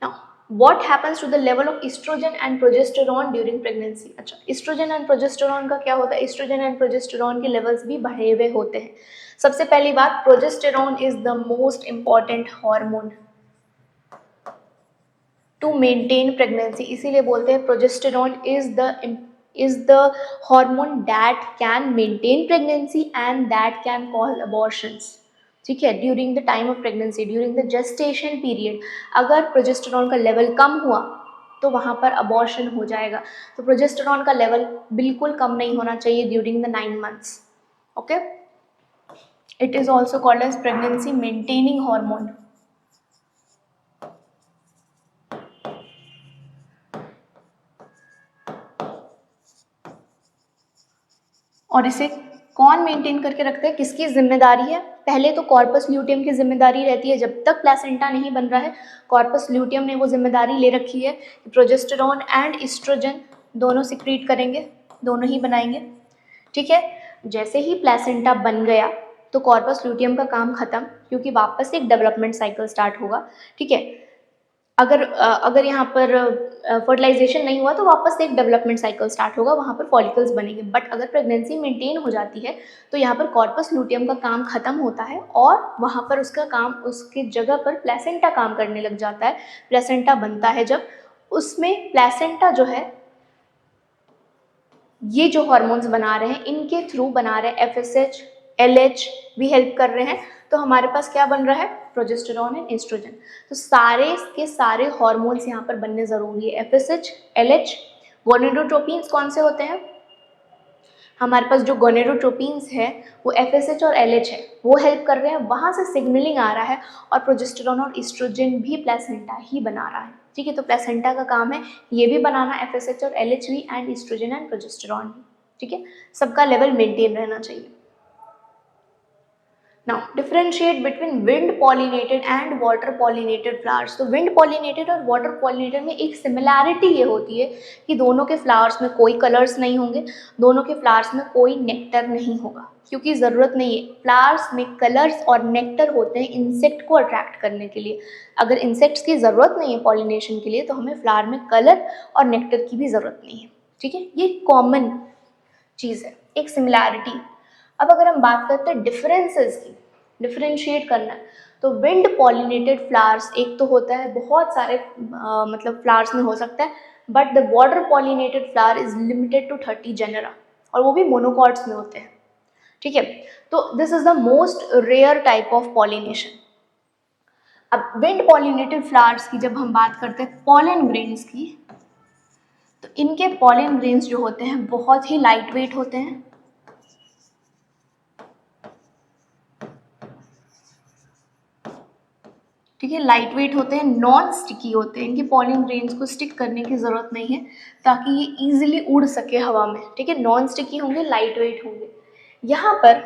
Now What happens to the level of estrogen and progesterone during pregnancy? अच्छा, estrogen and progesterone का क्या होता है? estrogen and progesterone के levels भी बढ़े हुए होते हैं. सबसे पहली बात, progesterone is the most important hormone to maintain pregnancy. इसीलिए बोलते हैं progesterone is the hormone that can maintain pregnancy and that can cause abortions. ठीक है, during the time of pregnancy, during the gestation period अगर progesterone का level कम हुआ तो वहाँ पर अबॉर्शन हो जाएगा. तो प्रोजेस्टेरॉन का लेवल बिल्कुल कम नहीं होना चाहिए during the 9 months. Okay, it is also called as pregnancy maintaining hormone. और इसे कौन मेंटेन करके रखता है, किसकी जिम्मेदारी है? पहले तो कॉर्पस ल्यूटियम की जिम्मेदारी रहती है. जब तक प्लेसेंटा नहीं बन रहा है, कॉर्पस ल्यूटियम ने वो जिम्मेदारी ले रखी है कि प्रोजेस्टेरॉन एंड एस्ट्रोजन दोनों सिक्रीट करेंगे, दोनों ही बनाएंगे. ठीक है, जैसे ही प्लेसेंटा बन गया तो कॉर्पस ल्यूटियम का काम खत्म, क्योंकि वापस एक डेवलपमेंट साइकिल स्टार्ट होगा. ठीक है, अगर यहाँ पर फर्टिलाइजेशन नहीं हुआ तो वापस से एक डेवलपमेंट साइकिल स्टार्ट होगा, वहाँ पर फॉलिकल्स बनेंगे. बट अगर प्रेगनेंसी मेंटेन हो जाती है तो यहाँ पर कॉर्पस लूटियम का काम खत्म होता है और वहाँ पर उसका काम, उसके जगह पर प्लेसेंटा काम करने लग जाता है. प्लेसेंटा बनता है जब, उसमें प्लेसेंटा जो है, ये जो हार्मोन्स बना रहे हैं इनके थ्रू बना रहे हैं. FSH LH भी हेल्प कर रहे हैं. तो हमारे पास क्या बन रहा है? Progesterone and oestrogen. तो सारे के सारे हार्मोन्स यहाँ पर बनने जरूरी है. FSH LH. गोनेडोट्रोपिन्स कौन से होते हैं? हमारे पास जो गोनेडोट्रोपिन्स है वो FSH और LH है, वो हेल्प कर रहे हैं. वहाँ से सिग्नलिंग आ रहा है और प्रोजेस्टेरॉन और एस्ट्रोजन भी प्लेसेंटा ही बना रहा है. ठीक है, तो प्लेसेंटा का काम है ये भी बनाना, FSH और LH भी, एंड एस्ट्रोजन एंड प्रोजेस्टेरॉन भी. ठीक है, सबका लेवल मेंटेन रहना चाहिए. Now differentiate between wind pollinated and water pollinated flowers. तो wind pollinated और water pollinated में एक सिमिलैरिटी ये होती है कि दोनों के फ्लावर्स में कोई कलर्स नहीं होंगे, दोनों के फ्लावर्स में कोई नेक्टर नहीं होगा, क्योंकि ज़रूरत नहीं है. फ्लावर्स में कलर्स और नेक्टर होते हैं इंसेक्ट को अट्रैक्ट करने के लिए. अगर इंसेक्ट्स की ज़रूरत नहीं है पॉलिनेशन के लिए तो हमें फ्लावर में कलर और नेक्टर की भी ज़रूरत नहीं है. ठीक है, ये कॉमन चीज़ है, एक सिमिलैरिटी. अब अगर हम बात करते हैं डिफरेंसेस की, डिफरेंशिएट करना है, तो विंड पॉलिनेटेड फ्लावर्स एक तो होता है, बहुत सारे मतलब फ्लावर्स में हो सकता है, but the water pollinated flower is limited to 30 genera, और वो भी मोनोकॉट्स में होते हैं. ठीक है, तो this is the most rare type of pollination. अब विंड पॉलिनेटेड फ्लावर्स की जब हम बात करते हैं पॉलन ग्रेन्स की, तो इनके पॉलन ग्रेन्स जो होते हैं बहुत ही लाइट वेट होते हैं. ठीक है, लाइट वेट होते हैं, नॉन स्टिकी होते हैं. इनके पॉलन ग्रेन्स को स्टिक करने की ज़रूरत नहीं है ताकि ये इजीली उड़ सके हवा में. ठीक है, नॉन स्टिकी होंगे, लाइट वेट होंगे. यहाँ पर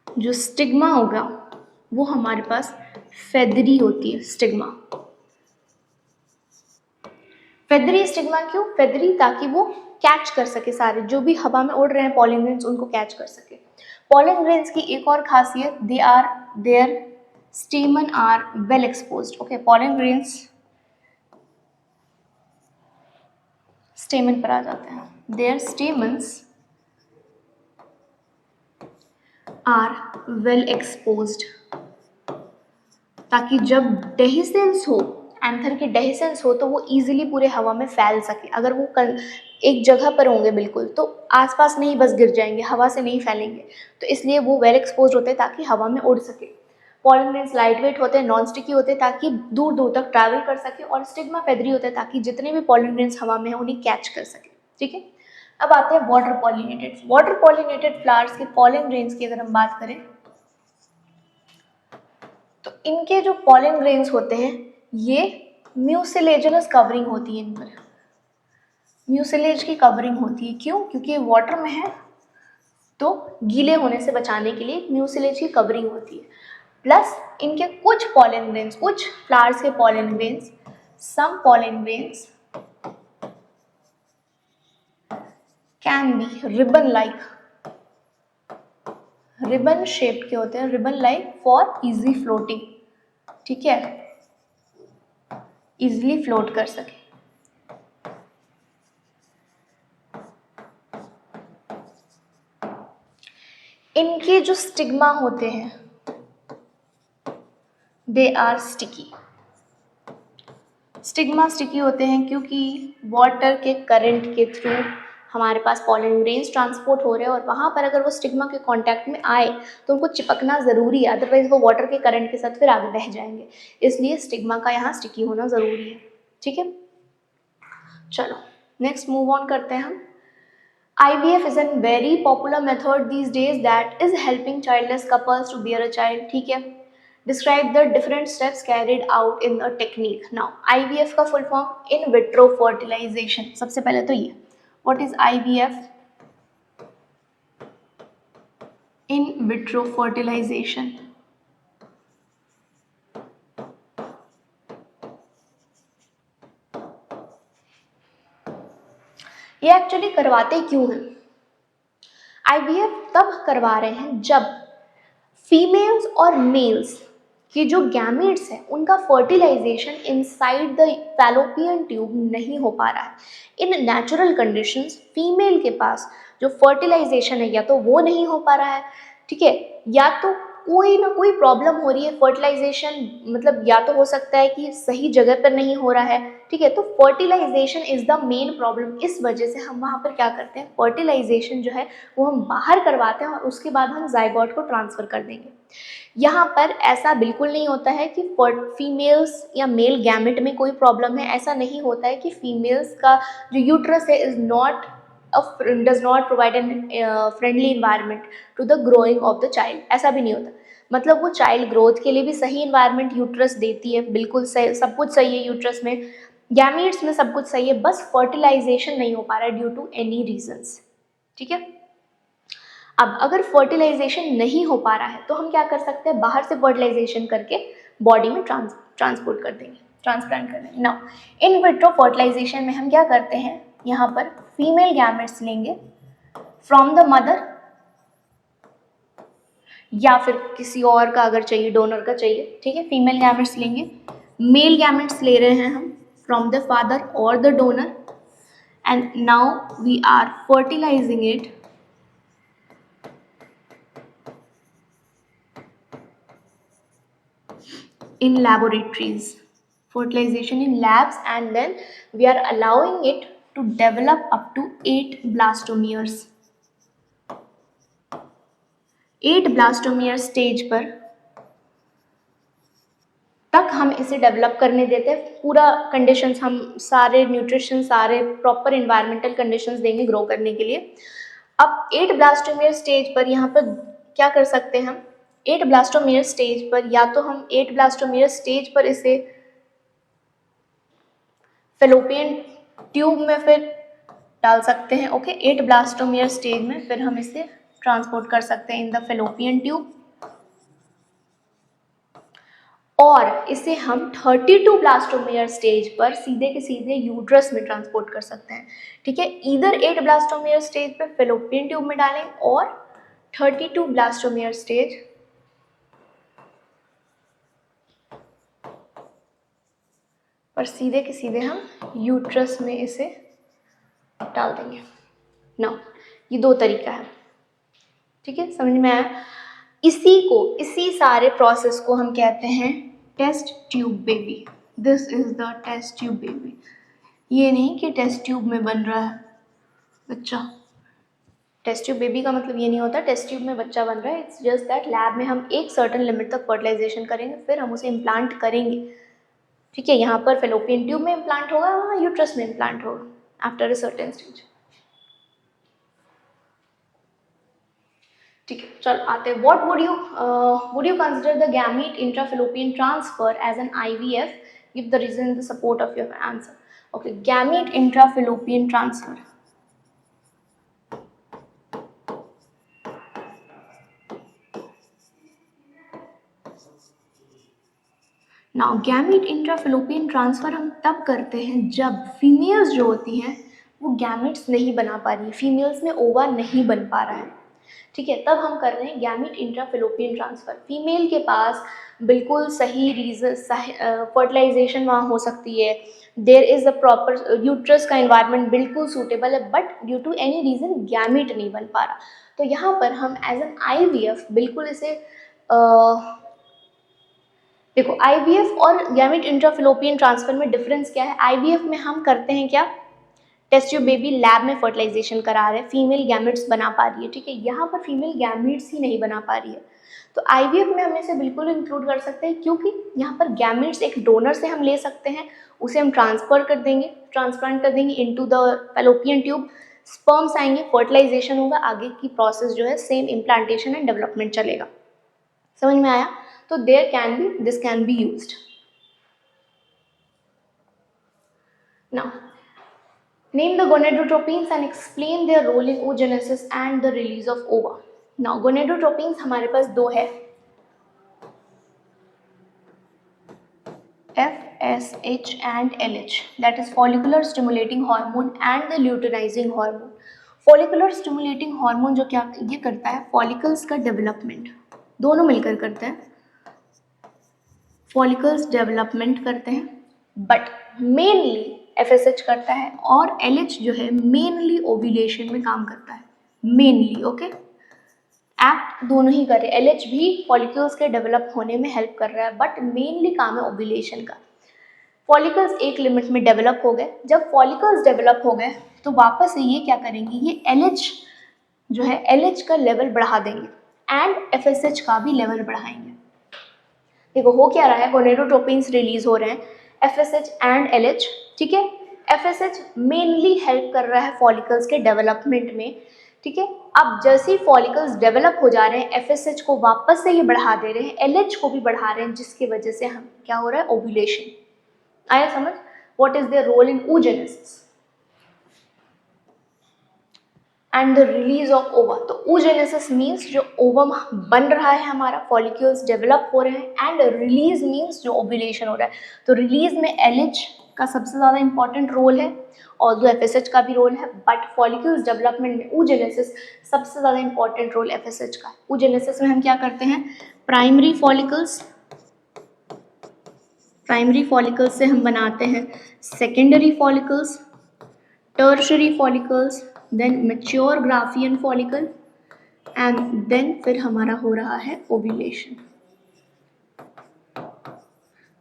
जो स्टिग्मा होगा वो हमारे पास फेदरी होती है. स्टिग्मा, फेदरी स्टिग्मा क्यों? फेदरी ताकि वो कैच कर सके, सारे जो भी हवा में उड़ रहे हैं पॉलन ग्रेन्स उनको कैच कर सके. पॉलन ग्रेन्स की एक और खासियत, they are their stamen are well exposed. Okay, pollen grains stamen पर आ जाते हैं. Their stamens are well exposed, ताकि जब डेहिसेंस हो, एंथर के डेहिसेंस हो, तो वो इजीली पूरे हवा में फैल सके. अगर वो एक जगह पर होंगे बिल्कुल तो आसपास नहीं बस गिर जाएंगे, हवा से नहीं फैलेंगे. तो इसलिए वो वेल एक्सपोज होते हैं ताकि हवा में उड़ सके. पॉलन ग्रेन्स लाइट वेट होते हैं, नॉन स्टिकी होते हैं ताकि दूर दूर तक ट्रैवल कर सके, और स्टिग्मा फेदरी होते हैं ताकि जितने भी पॉलन ग्रेन्स हवा में है उन्हें कैच कर सके. ठीक है, अब आते हैं water pollinated. Water pollinated flowers के पॉलन ग्रेन्स की अगर हम बात करें तो इनके जो पॉलन ग्रेन्स होते हैं ये म्यूसिलेजिनस कवरिंग होती है. इन पर म्यूसिलेज की कवरिंग होती है. क्यों? क्योंकि वाटर में है तो गीले होने से बचाने के लिए म्यूसिलेज की कवरिंग होती है. प्लस इनके कुछ पॉलन ग्रेन्स, कुछ फ्लावर्स के pollen grains, some pollen grains can be ribbon shape के होते हैं, ribbon like for easy floating, ठीक है, इजीली फ्लोट कर सके। इनके जो स्टिग्मा होते हैं they are sticky. Stigma sticky होते हैं क्योंकि वाटर के करंट के थ्रू हमारे पास पॉलन ग्रेन्स ट्रांसपोर्ट हो रहे हैं और वहाँ पर अगर वो स्टिग्मा के कांटेक्ट में आए तो उनको चिपकना ज़रूरी है, अदरवाइज वो वाटर के करंट के साथ फिर आगे बह जाएंगे, इसलिए स्टिग्मा का यहाँ स्टिकी होना ज़रूरी है, ठीक है। चलो नेक्स्ट मूव ऑन करते हैं हम। IVF is a very popular method these days that is helping childless couples to bear a child, ठीक है। Describe the different steps carried out in the technique. Now IVF का full form in vitro fertilization। सबसे पहले तो ये what is IVF? In vitro fertilization। ये actually करवाते क्यों हैं? IVF तब करवा रहे हैं जब फीमेल्स और मेल्स के जो गैमेट्स हैं उनका fertilization inside the fallopian tube नहीं हो पा रहा है। इन नेचुरल कंडीशंस फीमेल के पास जो फर्टिलाइजेशन है या तो वो नहीं हो पा रहा है, ठीक है, या तो कोई ना कोई प्रॉब्लम हो रही है फर्टिलाइजेशन, मतलब या तो हो सकता है कि सही जगह पर नहीं हो रहा है, ठीक है। तो fertilization is the main problem, इस वजह से हम वहाँ पर क्या करते हैं, फर्टिलाइजेशन जो है वो हम बाहर करवाते हैं और उसके बाद हम जाइगोट को ट्रांसफ़र कर देंगे। यहाँ पर ऐसा बिल्कुल नहीं होता है कि फीमेल्स या मेल गैमेट में कोई प्रॉब्लम है, ऐसा नहीं होता है कि फीमेल्स का जो यूट्रस है is not does not provide an friendly environment to the growing of the child, ऐसा भी नहीं होता। मतलब वो चाइल्ड ग्रोथ के लिए भी सही इन्वायरमेंट यूट्रस देती है, बिल्कुल सही, सब कुछ सही है यूट्रस में, गैमीट्स में सब कुछ सही है, बस फर्टिलाइजेशन नहीं हो पा रहा है ड्यू टू एनी रीजंस, ठीक है। अब अगर फर्टिलाइजेशन नहीं हो पा रहा है तो हम क्या कर सकते हैं, बाहर से फर्टिलाइजेशन करके बॉडी में ट्रांसपोर्ट कर देंगे, ट्रांसप्लांट कर देंगे। नाउ इन विट्रो फर्टिलाइजेशन में हम क्या करते हैं, यहाँ पर फीमेल गैमेट्स लेंगे फ्रॉम द मदर, या फिर किसी और का अगर चाहिए, डोनर का चाहिए, ठीक है, फीमेल गैमेट्स लेंगे। मेल गैमेट्स ले रहे हैं हम फ्रॉम द फादर और the donor, and now we are fertilizing it in laboratories, fertilization in labs, and then we are allowing it to develop up to 8 blastomeres। 8 blastomere stage पर तक हम इसे develop करने देते हैं, पूरा कंडीशंस हम सारे न्यूट्रिशन, सारे प्रॉपर इन्वायरमेंटल कंडीशंस देंगे ग्रो करने के लिए। अब 8 ब्लास्टोमियर स्टेज पर यहाँ पर क्या कर सकते हैं हम, 8 ब्लास्टोमियर स्टेज पर या तो हम 8 ब्लास्टोमियर स्टेज पर इसे फेलोपियन ट्यूब में फिर डाल सकते हैं, ओके। 8 ब्लास्टोमियर स्टेज में फिर हम इसे ट्रांसपोर्ट कर सकते हैं इन द फेलोपियन ट्यूब, और इसे हम 32 ब्लास्टोमियर स्टेज पर सीधे के सीधे यूट्रस में ट्रांसपोर्ट कर सकते हैं, ठीक है। ईदर 8 ब्लास्टोमियर स्टेज पर फेलोपियन ट्यूब में डालें और 32 ब्लास्टोमियर स्टेज और सीधे के सीधे हम यूट्रस में इसे डाल देंगे। नाउ ये 2 तरीका है, ठीक है, समझ में आया। इसी सारे प्रोसेस को हम कहते हैं test tube baby. This is the test tube baby. ये नहीं कि टेस्ट ट्यूब में बन रहा है बच्चा, टेस्ट ट्यूब बेबी का मतलब ये नहीं होता टेस्ट ट्यूब में बच्चा बन रहा है, इट्स जस्ट दैट लैब में हम एक सर्टेन लिमिट तक फर्टिलाइजेशन करेंगे, फिर हम उसे इम्प्लांट करेंगे, ठीक है। यहाँ पर फेलोपियन ट्यूब में इम्प्लांट होगा, वहाँ यूट्रस में इम्प्लांट होगा आफ्टर अ सर्टेन स्टेज, ठीक है। चल आते हैं, what would you consider the gamete intrafallopian transfer as an IVF, give the reason in the support of your answer. Okay, gamete intrafallopian transfer, now gamete intrafallopian transfer हम तब करते हैं जब फीमेल्स जो होती हैं वो गैमेट्स नहीं बना पा रही, फीमेल्स में ओवा नहीं बन पा रहा है, ठीक है, तब हम कर रहे हैं गैमीट इंट्राफेलोपियन ट्रांसफ़र। फीमेल के पास बिल्कुल सही रीज़न फर्टिलाइजेशन वहाँ हो सकती है, there is a proper uterus का इन्वायरमेंट बिल्कुल सूटेबल है, but due to any reason gamete नहीं बन पा रहा। तो यहाँ पर हम एज एन IVF बिल्कुल इसे देखो, IVF और गैमीट इंट्राफेलोपियन ट्रांसफ़र में डिफरेंस क्या है? IVF में हम करते हैं क्या, टेस्ट ट्यूब बेबी लैब में फर्टिलाइजेशन करा रहे हैं, फीमेल गैमेट्स बना पा रही है, ठीक है, यहाँ पर फीमेल गैमेट्स ही नहीं बना पा रही है। तो IVF में हम इसे बिल्कुल इंक्लूड कर सकते हैं, क्योंकि यहाँ पर गैमेट्स एक डोनर से हम ले सकते हैं, उसे हम ट्रांसफर कर देंगे, ट्रांसप्लांट कर देंगे into the fallopian tube, sperms आएंगे, फर्टिलाइजेशन होगा, आगे की प्रोसेस जो है सेम इम्प्लांटेशन एंड डेवलपमेंट चलेगा। समझ में आया? तो this can be used. Now name the gonadotropins and explain their role in oogenesis and the release of ova. Now gonadotropins हमारे पास दो है, FSH and LH, that is follicular stimulating hormone and the luteinizing hormone. Follicular stimulating hormone जो क्या ये करता है, follicles का development, दोनों मिलकर करते हैं, follicles development करते हैं, but mainly FSH करता है, और LH जो है मेनली ओव्यूलेशन में काम करता है, मेनली, ओके, एक्ट दोनों ही कर रहे हैं। LH भी फॉलिकल्स के डेवलप होने में हेल्प कर रहा है, बट मेनली काम है ओव्यूलेशन का। फॉलिकल्स एक लिमिट में डेवलप हो गए, जब फॉलिकल्स डेवलप हो गए तो वापस से ये क्या करेंगे, ये LH जो है LH का लेवल बढ़ा देंगे एंड FSH का भी लेवल बढ़ाएंगे। देखो हो क्या रहा है, गोनेडोट्रोपिन्स रिलीज हो रहे हैं, FSH एंड LH, ठीक है। FSH मेनली हेल्प कर रहा है फॉलिकल्स के डेवलपमेंट में, ठीक है। अब जैसे ही फॉलिकल्स डेवलप हो जा रहे हैं, FSH को वापस से ये बढ़ा दे रहे हैं, LH को भी बढ़ा रहे हैं, जिसकी वजह से हम क्या हो रहा है, ओव्यूलेशन। आया समझ? What is their role in oogenesis and the release of ova. तो oogenesis मीन्स जो ओवम बन रहा है हमारा, फॉलिक्यूल्स डेवलप हो रहे हैं, एंड रिलीज मीन्स जो ओव्यूलेशन हो रहा है। तो रिलीज में LH का सबसे ज़्यादा इंपॉर्टेंट रोल है, और जो FSH का भी रोल है, बट फॉलिक्यूल्स डेवलपमेंट में oogenesis सबसे ज़्यादा इंपॉर्टेंट रोल FSH का है। oogenesis में हम क्या करते हैं, प्राइमरी फॉलिकल्स से हम बनाते हैं secondary follicles, tertiary follicles, then mature Graafian follicle, and then फिर हमारा हो रहा है ओव्यूलेशन।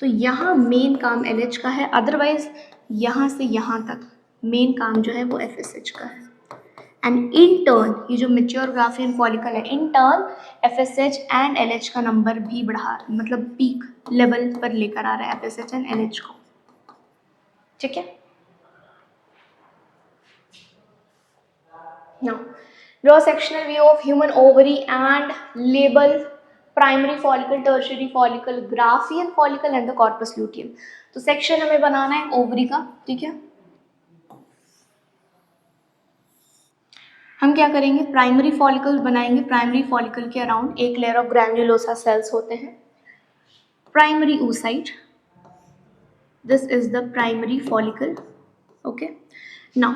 तो यहाँ मेन काम LH का है, अदरवाइज यहाँ से यहाँ तक मेन काम जो है वो FSH का है। एंड इन टर्न ये जो मैच्योर ग्राफियन फॉलिकल है, in turn FSH and LH का नंबर भी बढ़ा, मतलब पीक लेवल पर लेकर आ रहा है FSH एंड LH को, ठीक है। Now, draw a sectional view of human ovary and label primary follicle, tertiary follicle, Graafian follicle and the corpus luteum. तो सेक्शन हमें बनाना है ओवरी का, ठीक है। हम क्या करेंगे, प्राइमरी फॉलिकल बनाएंगे। प्राइमरी फॉलिकल के अराउंड एक लेयर ऑफ ग्रैन्युलोसा सेल्स होते हैं, primary oocyte, this is the primary follicle, okay. Now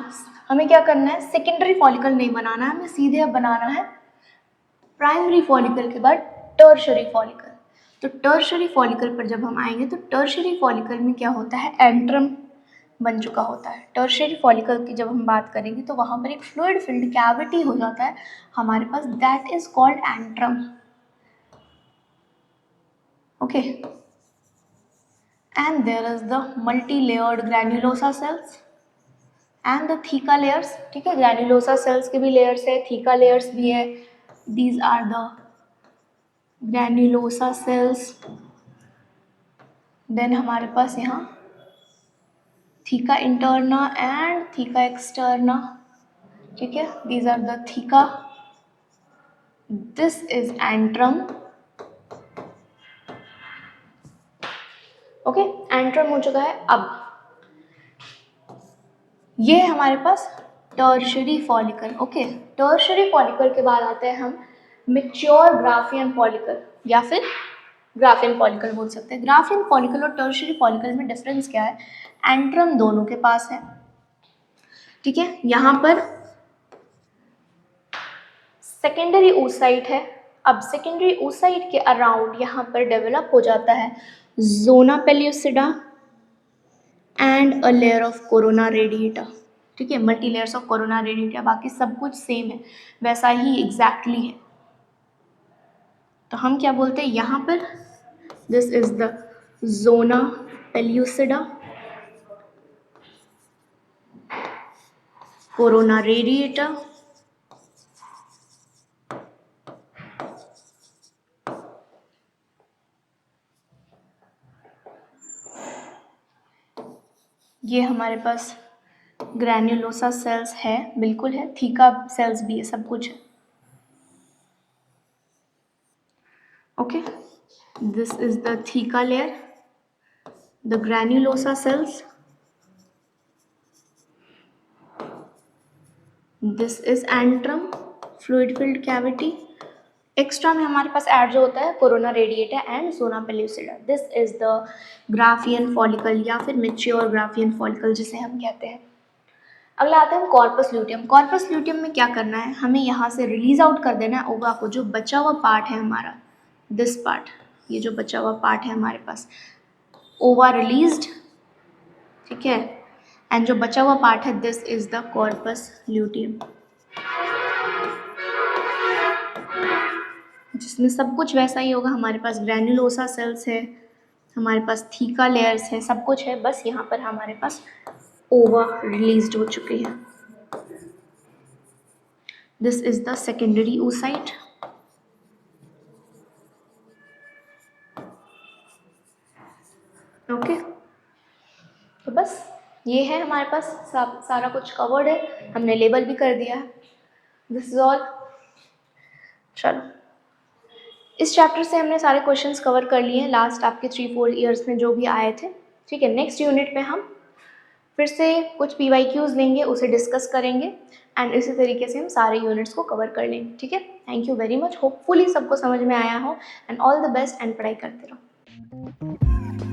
हमें क्या करना है, सेकेंडरी फॉलिकल नहीं बनाना है, हमें सीधे अब बनाना है प्राइमरी फॉलिकल के बाद टर्शरी फॉलिकल। तो टर्शरी फॉलिकल पर जब हम आएंगे तो टर्शरी फॉलिकल में क्या होता है, एंट्रम बन चुका होता है। टर्शरी फॉलिकल की जब हम बात करेंगे तो वहाँ पर एक फ्लूइड फिल्ड कैविटी हो जाता है हमारे पास, that is called antrum, okay. And there is the multi layered granulosa cells and the theca layers, ठीक है। ग्रैन्युलोसा सेल्स के भी लेयर्स है, थीका लेयर्स भी है, these are the granulosa cells. Then हमारे पास यहाँ theca interna and theca externa, ठीक है, these are the theca, this is antrum, okay. Antrum हो चुका है। अब ये है हमारे पास tertiary follicle, okay. Tertiary follicle के बाद आते हैं हम मैच्योर ग्राफियन फॉलिकल, या फिर ग्राफियन फॉलिकल बोल सकते हैं। ग्राफियन फॉलिकल और टर्शरी फॉलिकल में डिफरेंस क्या है, एंट्रम दोनों के पास है, ठीक है। यहाँ पर सेकेंडरी oocyte है। अब सेकेंडरी oocyte के अराउंड यहाँ पर डेवलप हो जाता है zona pellucida and a layer of corona radiata. ठीक है, multi layers of corona radiata, बाकी सब कुछ सेम है, वैसा ही एग्जैक्टली है। तो हम क्या बोलते हैं यहाँ पर, this is the zona pellucida, corona radiata, ये हमारे पास ग्रैन्युलोसा सेल्स है, बिल्कुल है, थीका सेल्स भी है, सब कुछ है। Okay, this is the theca layer, the granulosa cells, this is antrum, fluid filled cavity. Extra में हमारे पास ऐड जो होता है corona radiata and zona pellucida. This is the Graafian follicle या फिर मेच्योर ग्राफियन फॉलिकल जिसे हम कहते हैं। अगला आता है कॉर्पस ल्यूटियम। कॉर्पस ल्यूटियम में क्या करना है, हमें यहाँ से रिलीज आउट कर देना है ओवा को, जो बचा हुआ पार्ट है हमारा, दिस पार्ट, ये जो बचा हुआ पार्ट है हमारे पास, ओवा रिलीज्ड, ठीक है, एंड जो बचा हुआ पार्ट है this is the corpus luteum, जिसमें सब कुछ वैसा ही होगा। हमारे पास ग्रैन्युलोसा सेल्स है, हमारे पास थीका लेयर्स है, सब कुछ है, बस यहाँ पर हमारे पास ओवा रिलीज्ड हो चुके हैं। This is the secondary oocyte, okay. तो बस ये है हमारे पास, सारा कुछ कवर्ड है, हमने लेबल भी कर दिया है। This is all. चलो, इस चैप्टर से हमने सारे क्वेश्चंस कवर कर लिए हैं लास्ट आपके 3-4 ईयर्स में जो भी आए थे। ठीक है, नेक्स्ट यूनिट में हम फिर से कुछ PYQs लेंगे, उसे डिस्कस करेंगे एंड इसी तरीके से हम सारे यूनिट्स को कवर कर लेंगे। ठीक है, thank you very much, hopefully सबको समझ में आया हो and all the best, and पढ़ाई करते रहो।